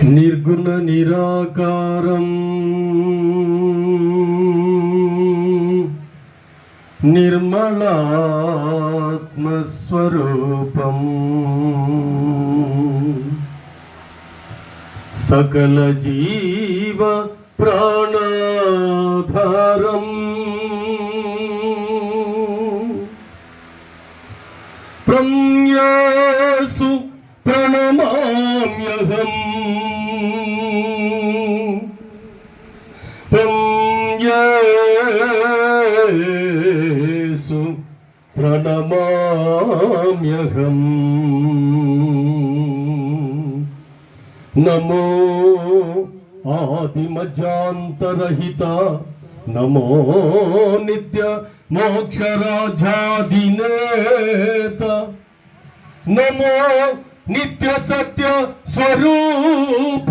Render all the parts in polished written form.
నిర్గుణ నిరాకారం నిర్మలాత్మస్వరూపం సకల జీవ ప్రాణాధారం ప్రమ్యాసు ప్రణమామ్యహం ప్రమ్యాసు ప్రణమామ్యహం నమో ఆదిమజాంతరహిత నమో నిత్య మోక్షరాజాదినేత నమో నిత్య సత్య స్వరూప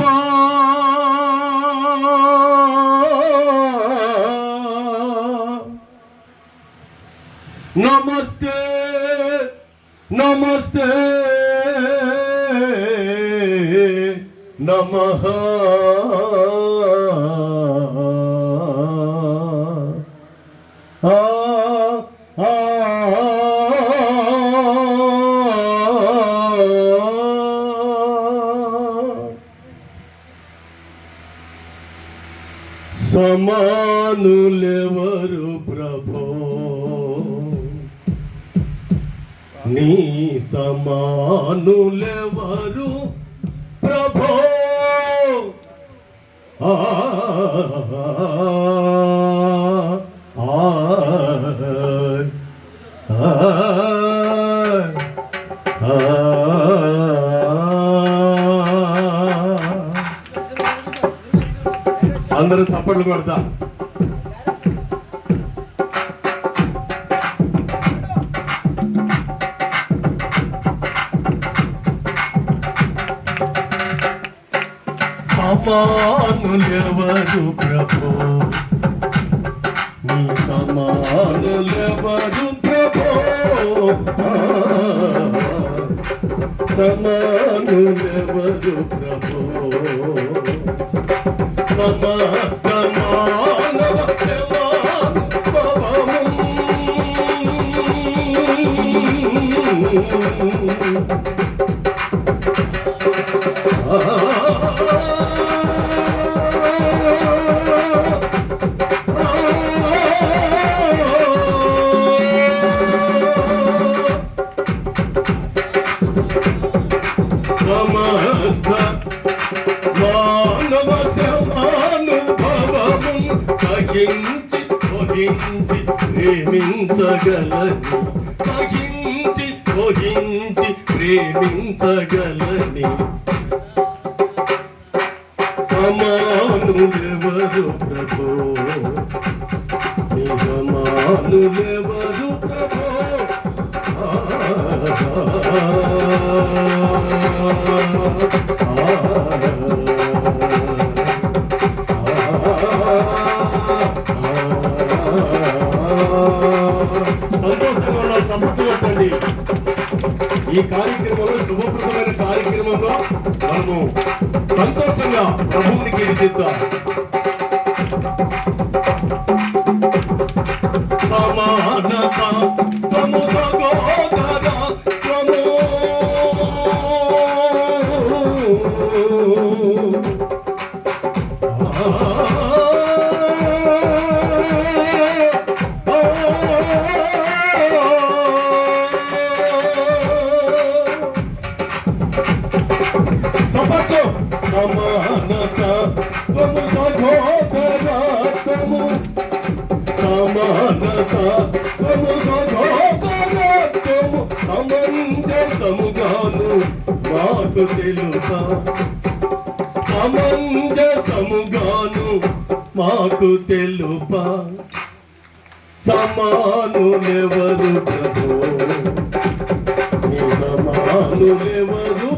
నమస్తే నమస్తే నమః సమానులెవరు ప్రభో నీ సమానులెవరు ప్రభో అందరూ చప్పట్లు కొడతా. సమానులెవరు ప్రభో నీ సమానులెవరు ప్రభో సమానులెవరు ప్రభో సమస్త మానవ సహించి వహించి ప్రేమించగలని సహించి వహించి ప్రేమించగలని సమానులెవరు ప్రభో నీ సమానులెవరు ప్రభో సంతోషంగా చంపుతున్నట్టండి. ఈ కార్యక్రమంలో శుభప్రదమైన కార్యక్రమంలో మనము సంతోషంగా ప్రభువుని కీర్తిద్దాం. సమానత త్వము సహోదర త్వము సమానత త్వము సహోదరత్వము సమానత త్వము సహోదరత్వము సమంజసముగాను మాకు తెలుపా సమంజసముగాను మాకు తెలుపా సమానులెవరు ప్రభో నీ సమానులెవరు